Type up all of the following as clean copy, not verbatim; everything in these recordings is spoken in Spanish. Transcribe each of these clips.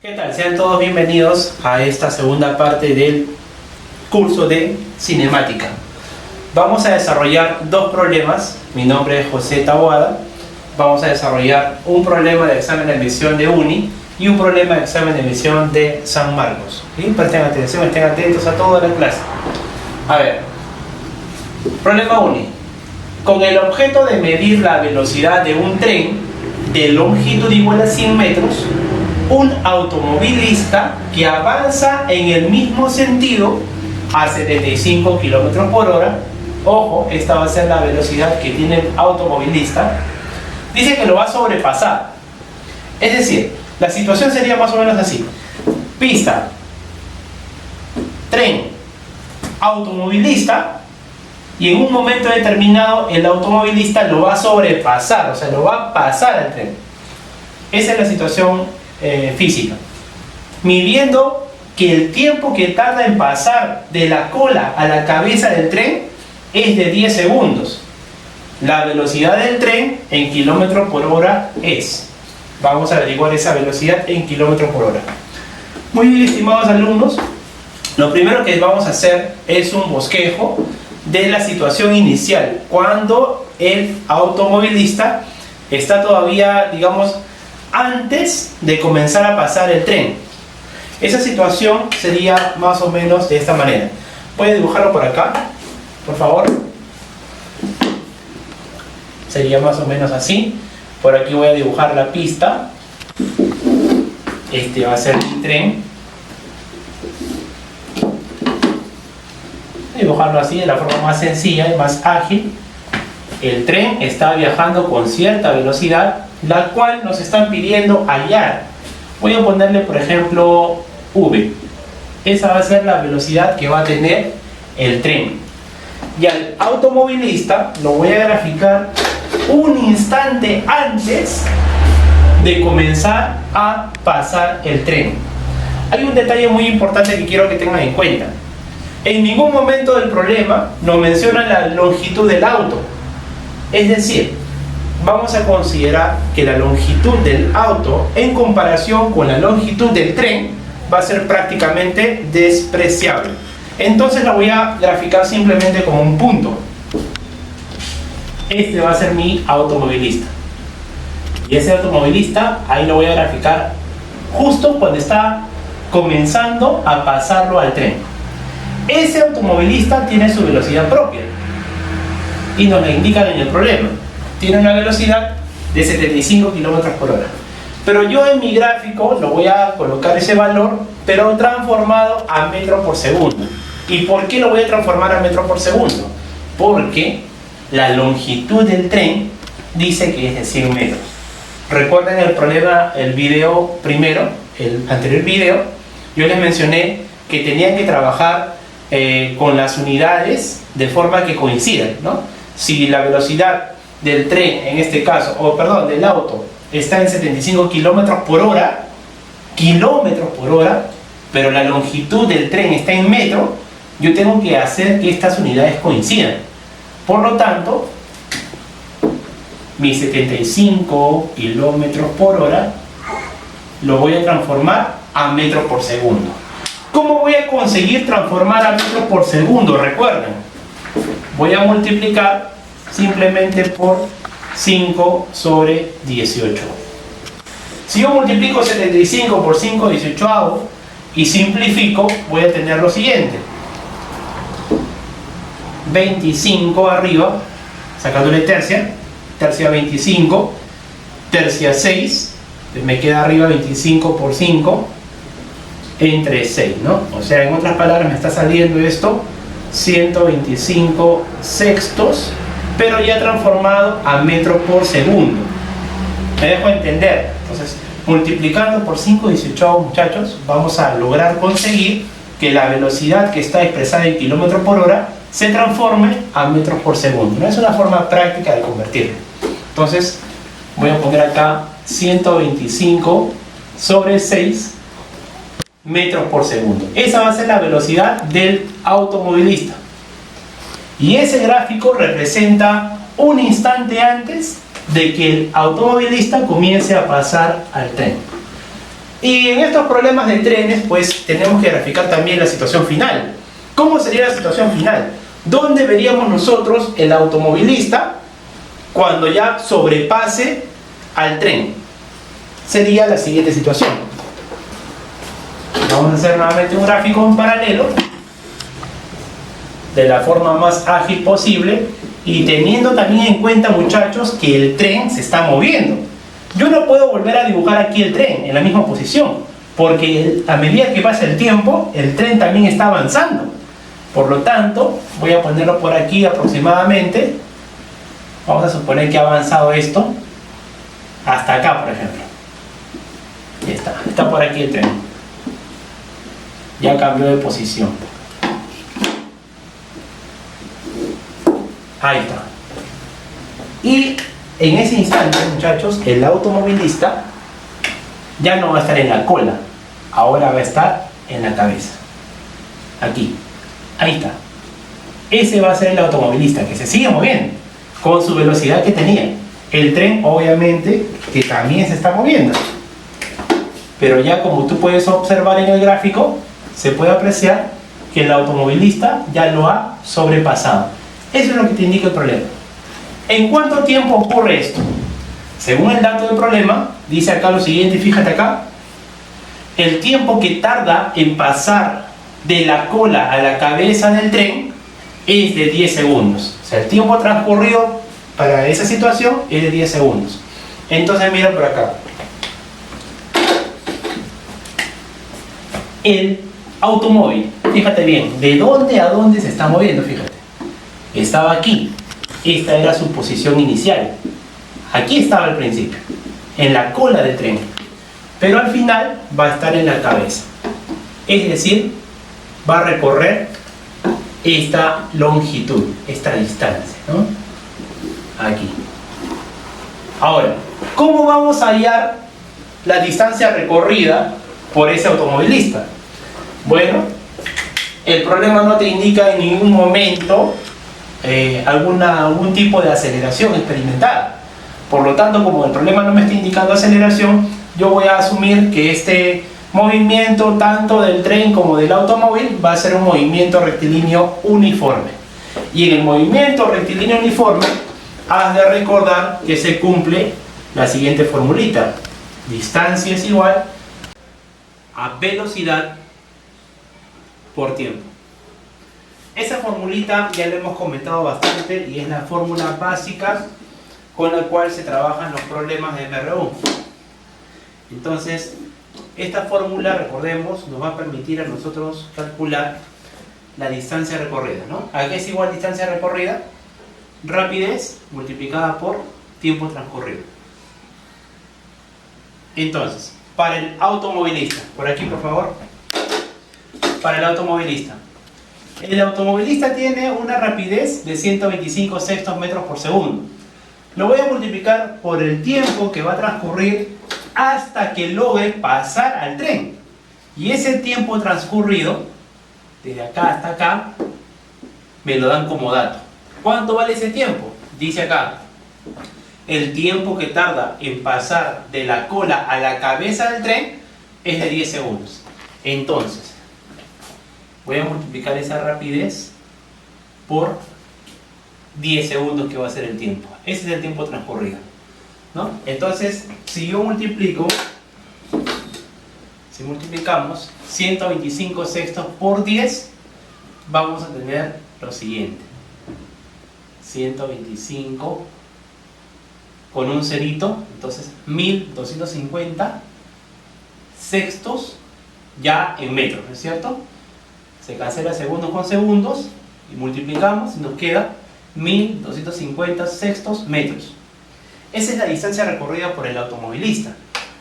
¿Qué tal? Sean todos bienvenidos a esta segunda parte del curso de cinemática. Vamos a desarrollar dos problemas. Mi nombre es José Taboada. Vamos a desarrollar un problema de examen de admisión de UNI y un problema de examen de admisión de San Marcos. ¿Sí? Presten atención, estén atentos a toda la clase. A ver, problema UNI. Con el objeto de medir la velocidad de un tren de longitud igual a 100 metros, un automovilista que avanza en el mismo sentido a 75 km por hora, ojo, esta va a ser la velocidad que tiene el automovilista, dice que lo va a sobrepasar. Es decir, la situación sería más o menos así: pista, tren, automovilista, y en un momento determinado el automovilista lo va a sobrepasar, o sea, lo va a pasar al tren. Esa es la situación física, midiendo que el tiempo que tarda en pasar de la cola a la cabeza del tren es de 10 segundos. La velocidad del tren en kilómetros por hora es. Vamos a averiguar esa velocidad en kilómetros por hora. Muy bien, estimados alumnos, lo primero que vamos a hacer es un bosquejo de la situación inicial, cuando el automovilista está todavía, digamos, antes de comenzar a pasar el tren. Esa situación sería más o menos de esta manera. Voy a dibujarlo por acá, por favor. Sería más o menos así. Por aquí voy a dibujar la pista. Este va a ser el tren. Voy a dibujarlo así, de la forma más sencilla y más ágil. El tren está viajando con cierta velocidad, la cual nos están pidiendo hallar. Voy a ponerle, por ejemplo, V. Esa va a ser la velocidad que va a tener el tren. Y al automovilista lo voy a graficar un instante antes de comenzar a pasar el tren. Hay un detalle muy importante que quiero que tengan en cuenta. En ningún momento del problema nos menciona la longitud del auto. Es decir, vamos a considerar que la longitud del auto en comparación con la longitud del tren va a ser prácticamente despreciable. Entonces la voy a graficar simplemente como un punto. Este va a ser mi automovilista. Y ese automovilista, ahí lo voy a graficar justo cuando está comenzando a pasarlo al tren. Ese automovilista tiene su velocidad propia y nos la indican en el problema. Tiene una velocidad de 75 km por hora. Pero yo en mi gráfico lo voy a colocar ese valor, pero transformado a metro por segundo. ¿Y por qué lo voy a transformar a metro por segundo? Porque la longitud del tren dice que es de 100 metros. Recuerden el problema, el video primero, el anterior video, yo les mencioné que tenían que trabajar con las unidades de forma que coincidan, ¿no? Si la velocidad del tren, en este caso, o perdón, del auto, está en 75 km por hora, pero la longitud del tren está en metro, yo tengo que hacer que estas unidades coincidan. Por lo tanto, mi 75 km por hora lo voy a transformar a metros por segundo. ¿Cómo voy a conseguir transformar a metros por segundo? Recuerden, voy a multiplicar simplemente por 5 sobre 18. Si yo multiplico 75 por 5, 18 y simplifico, voy a tener lo siguiente: 25 arriba, sacándole tercia 25, tercia 6, me queda arriba 25 por 5, entre 6, ¿no? O sea, en otras palabras, me está saliendo esto 125 sextos, pero ya transformado a metro por segundo. Me dejo entender. Entonces, multiplicando por 5, 18, muchachos, vamos a lograr conseguir que la velocidad que está expresada en kilómetros por hora se transforme a metros por segundo. No es una forma práctica de convertirlo. Entonces, voy a poner acá 125 sobre 6 metros por segundo. Esa va a ser la velocidad del automovilista. Y ese gráfico representa un instante antes de que el automovilista comience a pasar al tren. Y en estos problemas de trenes, pues tenemos que graficar también la situación final. ¿Cómo sería la situación final? ¿Dónde veríamos nosotros el automovilista cuando ya sobrepase al tren? Sería la siguiente situación. Vamos a hacer nuevamente un gráfico en paralelo de la forma más ágil posible y teniendo también en cuenta, muchachos, que el tren se está moviendo. Yo no puedo volver a dibujar aquí el tren en la misma posición, porque a medida que pasa el tiempo, el tren también está avanzando. Por lo tanto, voy a ponerlo por aquí aproximadamente. Vamos a suponer que ha avanzado esto hasta acá, por ejemplo. Ya está por aquí el tren. Ya cambió de posición. Ahí está. Y en ese instante, muchachos, el automovilista ya no va a estar en la cola, ahora va a estar en la cabeza. Aquí. Ahí está. Ese va a ser el automovilista que se sigue moviendo con su velocidad que tenía. El tren, obviamente, que también se está moviendo. Pero ya como tú puedes observar en el gráfico, se puede apreciar que el automovilista ya lo ha sobrepasado. Eso es lo que te indica el problema. ¿En cuánto tiempo ocurre esto? Según el dato del problema, dice acá lo siguiente, fíjate acá. El tiempo que tarda en pasar de la cola a la cabeza del tren es de 10 segundos. O sea, el tiempo transcurrido para esa situación es de 10 segundos. Entonces mira por acá. El automóvil, fíjate bien, ¿de dónde a dónde se está moviendo? Fíjate. Estaba aquí. Esta era su posición inicial. Aquí estaba al principio, en la cola del tren. Pero al final va a estar en la cabeza. Es decir, va a recorrer esta longitud, esta distancia, ¿no? Aquí. Ahora, ¿cómo vamos a hallar la distancia recorrida por ese automovilista? Bueno, el problema no te indica en ningún momento algún tipo de aceleración experimentada. Por lo tanto, como el problema no me está indicando aceleración, yo voy a asumir que este movimiento tanto del tren como del automóvil va a ser un movimiento rectilíneo uniforme. Y en el movimiento rectilíneo uniforme has de recordar que se cumple la siguiente formulita: distancia es igual a velocidad por tiempo. Esa formulita ya la hemos comentado bastante y es la fórmula básica con la cual se trabajan los problemas de MRU. Entonces, esta fórmula, recordemos, nos va a permitir a nosotros calcular la distancia recorrida, ¿no? ¿A qué es igual distancia recorrida? Rapidez multiplicada por tiempo transcurrido. Entonces, para el automovilista, por aquí por favor, para el automovilista tiene una rapidez de 125 sextos metros por segundo. Lo voy a multiplicar por el tiempo que va a transcurrir hasta que logre pasar al tren. Y ese tiempo transcurrido, desde acá hasta acá, me lo dan como dato. ¿Cuánto vale ese tiempo? Dice acá, el tiempo que tarda en pasar de la cola a la cabeza del tren es de 10 segundos. Entonces, voy a multiplicar esa rapidez por 10 segundos que va a ser el tiempo. Ese es el tiempo transcurrido, ¿no? Entonces, si multiplicamos 125 sextos por 10, vamos a tener lo siguiente: 125 con un cerito, entonces 1250 sextos ya en metros, ¿no es cierto? Se cancela segundos con segundos y multiplicamos y nos queda 1250 sextos metros. Esa es la distancia recorrida por el automovilista.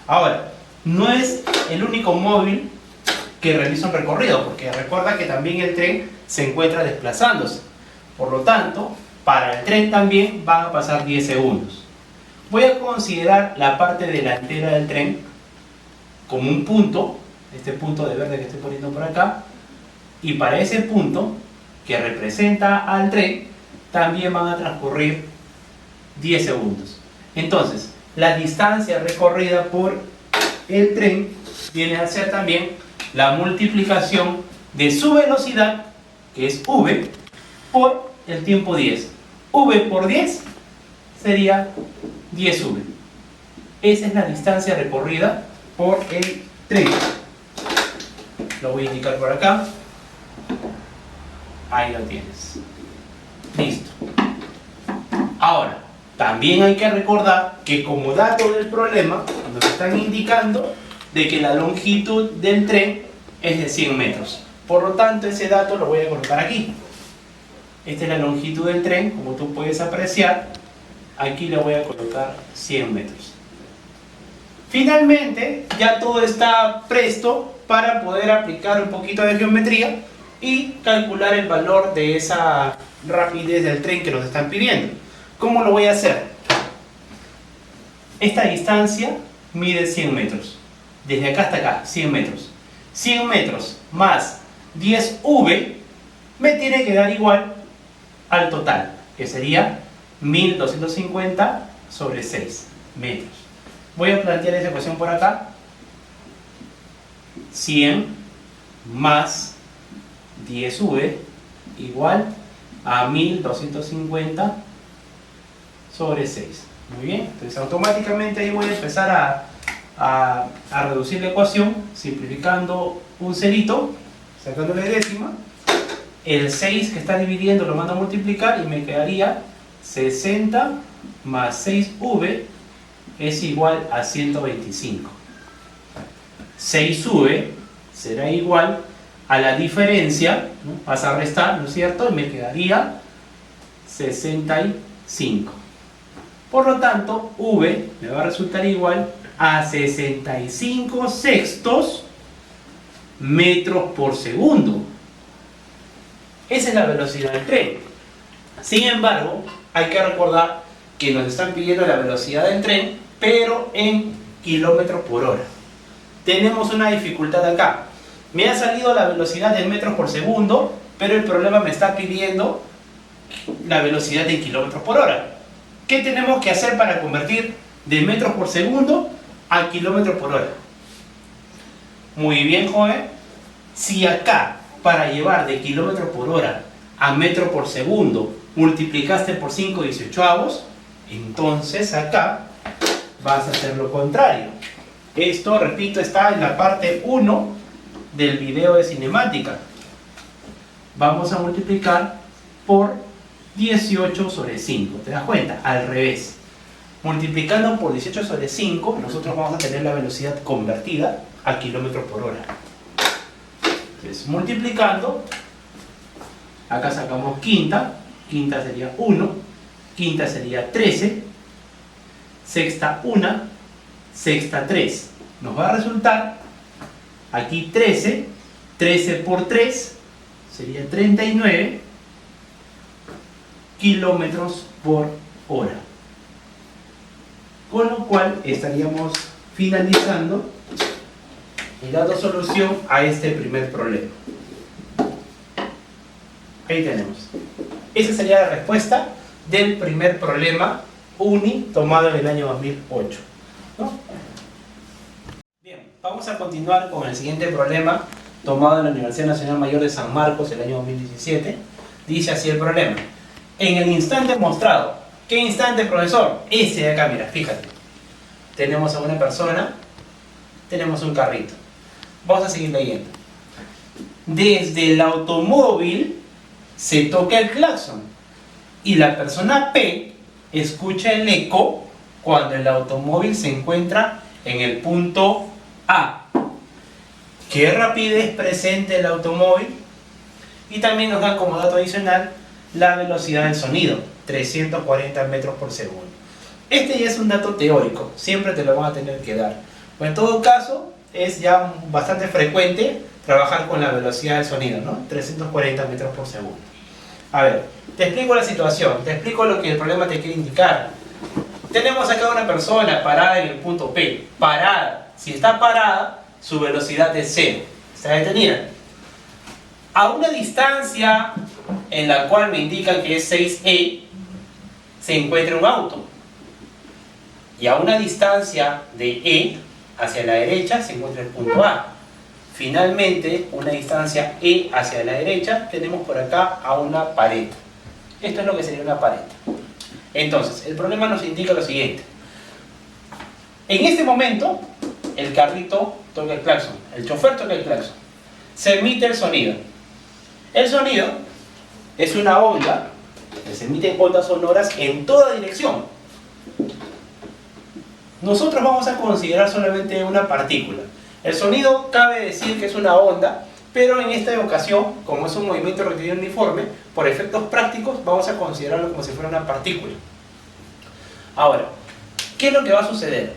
Ahora, no es el único móvil que realiza un recorrido, porque recuerda que también el tren se encuentra desplazándose. Por lo tanto, para el tren también van a pasar 10 segundos. Voy a considerar la parte delantera del tren como un punto, este punto de verde que estoy poniendo por acá, y para ese punto que representa al tren también van a transcurrir 10 segundos. Entonces, la distancia recorrida por el tren viene a ser también la multiplicación de su velocidad, que es v, por el tiempo 10. v por 10 sería 10v. Esa es la distancia recorrida por el tren. Lo voy a indicar por acá. Ahí lo tienes. Listo. Ahora, también hay que recordar que como dato del problema nos están indicando de que la longitud del tren es de 100 metros. Por lo tanto, ese dato lo voy a colocar aquí. Esta es la longitud del tren, como tú puedes apreciar. Aquí le voy a colocar 100 metros. Finalmente, ya todo está presto para poder aplicar un poquito de geometría y calcular el valor de esa rapidez del tren que nos están pidiendo. ¿Cómo lo voy a hacer? Esta distancia mide 100 metros. Desde acá hasta acá, 100 metros. 100 metros más 10v me tiene que dar igual al total, que sería 1250 sobre 6 metros. Voy a plantear esa ecuación por acá. 100 más 10v igual a 1250 sobre 6. Muy bien, entonces automáticamente ahí voy a empezar a reducir la ecuación, simplificando un cerito, sacándole décima. El 6 que está dividiendo lo mando a multiplicar y me quedaría 60 más 6v es igual a 125. 6v será igual a la diferencia, ¿no? Vas a restar, ¿no es cierto? Y me quedaría 65. Por lo tanto, v me va a resultar igual a 65 sextos metros por segundo. Esa es la velocidad del tren. Sin embargo, hay que recordar que nos están pidiendo la velocidad del tren, pero en kilómetros por hora. Tenemos una dificultad acá. Me ha salido la velocidad en metros por segundo, pero el problema me está pidiendo la velocidad en kilómetros por hora. ¿Qué tenemos que hacer para convertir de metros por segundo a kilómetros por hora? Muy bien, joven. Si acá, para llevar de kilómetros por hora a metro por segundo, multiplicaste por 5/18, entonces acá vas a hacer lo contrario. Esto, repito, está en la parte 1 del video de cinemática. Vamos a multiplicar por 18 sobre 5. ¿Te das cuenta? Al revés. Multiplicando por 18 sobre 5, nosotros vamos a tener la velocidad convertida a kilómetros por hora. Entonces, multiplicando, acá sacamos quinta. Quinta sería 1. Quinta sería 13. Sexta 1. Sexta 3. Nos va a resultar aquí 13. 13 por 3 sería 39 kilómetros por hora. Con lo cual estaríamos finalizando y dando solución a este primer problema. Ahí tenemos. Esa sería la respuesta del primer problema UNI tomado en el año 2008. ¿No? Bien, vamos a continuar con el siguiente problema tomado en la Universidad Nacional Mayor de San Marcos el año 2017. Dice así el problema. En el instante mostrado. ¿Qué instante, profesor? Este de acá, mira, fíjate. Tenemos a una persona, tenemos un carrito. Vamos a seguir leyendo. Desde el automóvil se toca el claxon y la persona P escucha el eco cuando el automóvil se encuentra en el punto A. ¿Qué rapidez presenta el automóvil? Y también nos da como dato adicional la velocidad del sonido, 340 metros por segundo. Este ya es un dato teórico, siempre te lo van a tener que dar. Pero en todo caso, es ya bastante frecuente trabajar con la velocidad del sonido, ¿no? 340 metros por segundo. A ver, te explico la situación, te explico lo que el problema te quiere indicar. Tenemos acá una persona parada en el punto P, parada. Si está parada, su velocidad es 0, está detenida. A una distancia en la cual me indican que es 6e, se encuentra un auto. Y a una distancia de e, hacia la derecha se encuentra el punto A. Finalmente, una distancia E hacia la derecha, tenemos por acá a una pared. Esto es lo que sería una pared. Entonces, el problema nos indica lo siguiente. En este momento, el carrito toca el claxon, el chofer toca el claxon. Se emite el sonido. El sonido es una onda que se emite ondas sonoras en toda dirección. Nosotros vamos a considerar solamente una partícula. El sonido cabe decir que es una onda, pero en esta ocasión, como es un movimiento rectilíneo uniforme, por efectos prácticos vamos a considerarlo como si fuera una partícula. Ahora, ¿qué es lo que va a suceder?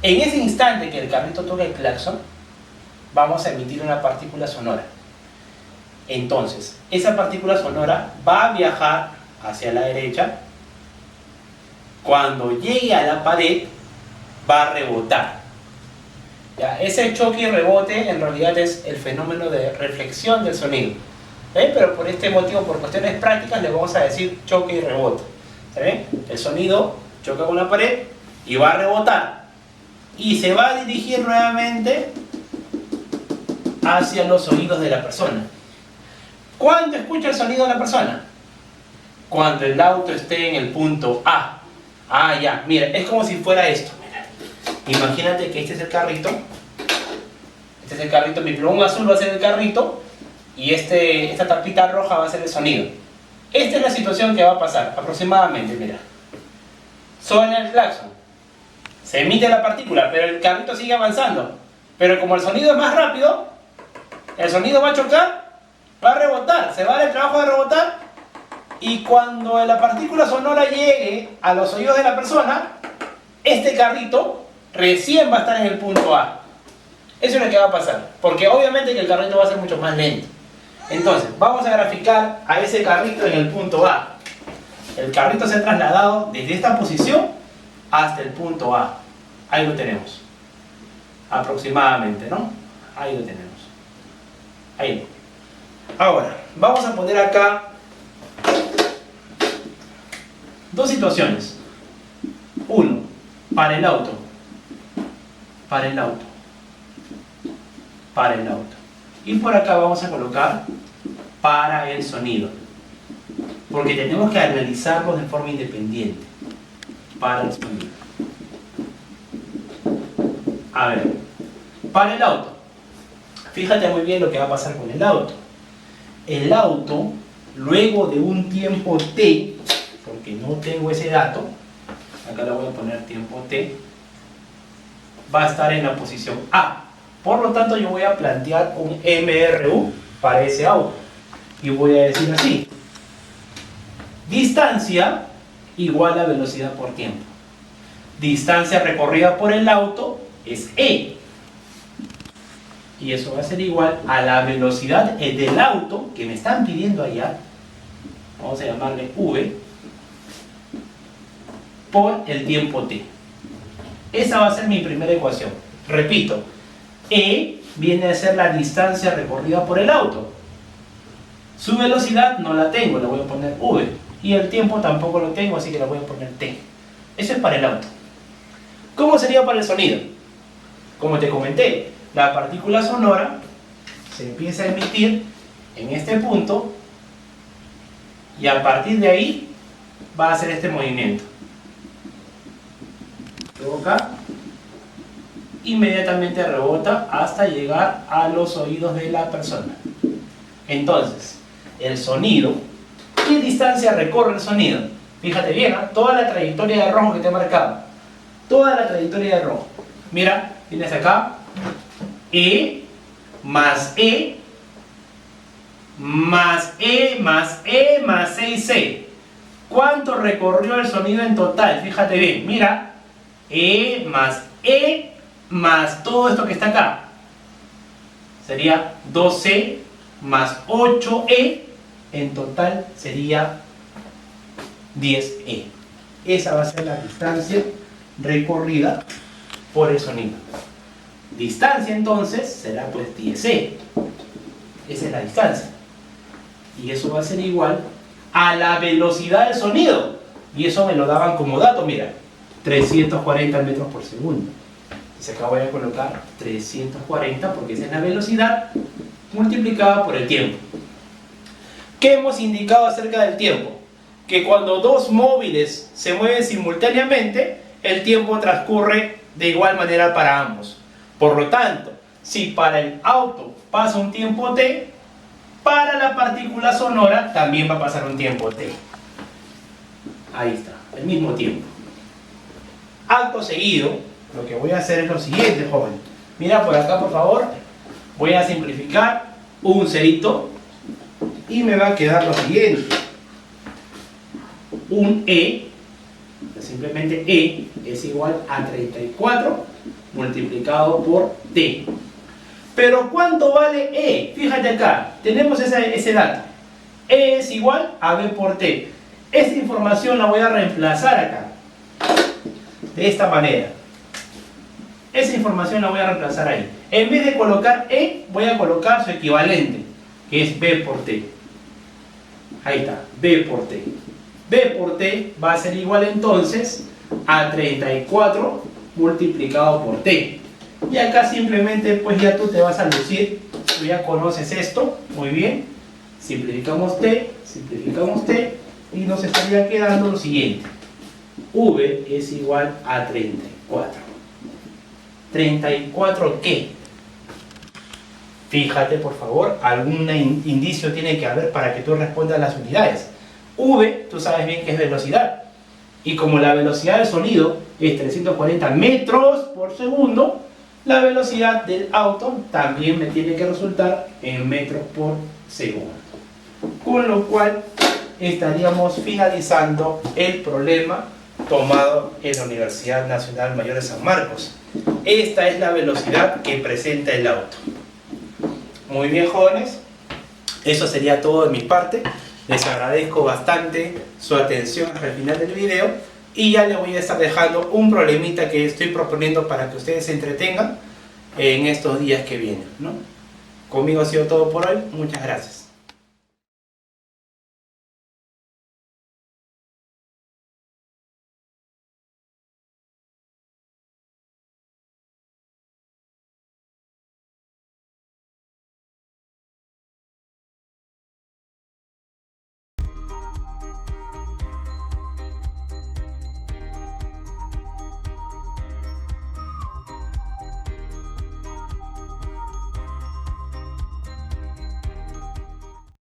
En ese instante que el carrito toca el claxon, vamos a emitir una partícula sonora. Entonces, esa partícula sonora va a viajar hacia la derecha. Cuando llegue a la pared, va a rebotar. ¿Ya? Ese choque y rebote en realidad es el fenómeno de reflexión del sonido. Pero por este motivo, por cuestiones prácticas, le vamos a decir choque y rebote. ¿Sí? El sonido choca con la pared y va a rebotar. Y se va a dirigir nuevamente hacia los oídos de la persona. ¿Cuándo escucha el sonido de la persona? Cuando el auto esté en el punto A. Ah, ya, mira, es como si fuera esto. Mira. Imagínate que este es el carrito. Este es el carrito, mi plumón azul va a ser el carrito y esta tapita roja va a ser el sonido. Esta es la situación que va a pasar, aproximadamente, mira. Suena el claxon. Se emite la partícula, pero el carrito sigue avanzando. Pero como el sonido es más rápido, el sonido va a chocar, va a rebotar, se va a dar el trabajo de rebotar, y cuando la partícula sonora llegue a los oídos de la persona, este carrito recién va a estar en el punto A. Eso es lo que va a pasar, porque obviamente que el carrito va a ser mucho más lento. Entonces, vamos a graficar a ese carrito en el punto A. El carrito se ha trasladado desde esta posición hasta el punto A. Ahí lo tenemos. Aproximadamente, ¿no? Ahí lo tenemos. Ahí. Ahora, vamos a poner acá dos situaciones. Uno, para el auto. Para el auto. Para el auto. Y por acá vamos a colocar para el sonido. Porque tenemos que analizarlos de forma independiente. Para el sonido. A ver, para el auto. Fíjate muy bien lo que va a pasar con el auto. El auto, luego de un tiempo t, porque no tengo ese dato, acá le voy a poner tiempo t, va a estar en la posición A. Por lo tanto, yo voy a plantear un MRU para ese auto. Y voy a decir así. Distancia igual a velocidad por tiempo. Distancia recorrida por el auto es E. Y eso va a ser igual a la velocidad del auto que me están pidiendo allá. Vamos a llamarle V. Por el tiempo t. Esa va a ser mi primera ecuación. Repito, E viene a ser la distancia recorrida por el auto. Su velocidad no la tengo, le voy a poner V. Y el tiempo tampoco lo tengo, así que le voy a poner t. Eso es para el auto. ¿Cómo sería para el sonido? Como te comenté, la partícula sonora se empieza a emitir en este punto y a partir de ahí va a hacer este movimiento. Luego acá, inmediatamente rebota hasta llegar a los oídos de la persona. Entonces, el sonido, ¿qué distancia recorre el sonido? Fíjate bien, ¿eh? Toda la trayectoria de rojo que te he marcado. Toda la trayectoria de rojo. Mira, tienes acá E más E más E más E más 6C. ¿Cuánto recorrió el sonido en total? Fíjate bien, mira. E más todo esto que está acá. Sería 2C más 8E. En total sería 10E. Esa va a ser la distancia recorrida por el sonido. Distancia entonces será pues 10E. Esa es la distancia. Y eso va a ser igual a la velocidad del sonido. Y eso me lo daban como dato, mira. 340 metros por segundo. Entonces acá voy a colocar 340 porque esa es la velocidad multiplicada por el tiempo. ¿Qué hemos indicado acerca del tiempo? Que cuando dos móviles se mueven simultáneamente, el tiempo transcurre de igual manera para ambos. Por lo tanto, si para el auto pasa un tiempo t, para la partícula sonora también va a pasar un tiempo t. Ahí está, el mismo tiempo. Acto seguido, lo que voy a hacer es lo siguiente, joven. Mira por acá, por favor. Voy a simplificar un cerito y me va a quedar lo siguiente. Un E, simplemente E, es igual a 34 multiplicado por T. Pero ¿cuánto vale E? Fíjate acá, tenemos ese dato. E es igual a B por T. Esta información la voy a reemplazar acá. De esta manera. Esa información la voy a reemplazar ahí. En vez de colocar E, voy a colocar su equivalente, que es B por T. Ahí está, B por T. B por T va a ser igual entonces a 34 multiplicado por T. Y acá simplemente pues ya tú te vas a lucir, tú ya conoces esto, muy bien. Simplificamos T y nos estaría quedando lo siguiente. V es igual a 34. ¿34 qué? Fíjate por favor, algún indicio tiene que haber para que tú respondas las unidades. V, tú sabes bien que es velocidad. Y como la velocidad del sonido es 340 metros por segundo, la velocidad del auto también me tiene que resultar en metros por segundo. Con lo cual estaríamos finalizando el problema tomado en la Universidad Nacional Mayor de San Marcos. Esta es la velocidad que presenta el auto. Muy bien, jóvenes, eso sería todo de mi parte. Les agradezco bastante su atención al final del video y ya les voy a estar dejando un problemita que estoy proponiendo para que ustedes se entretengan en estos días que vienen, ¿no? Conmigo ha sido todo por hoy. Muchas gracias.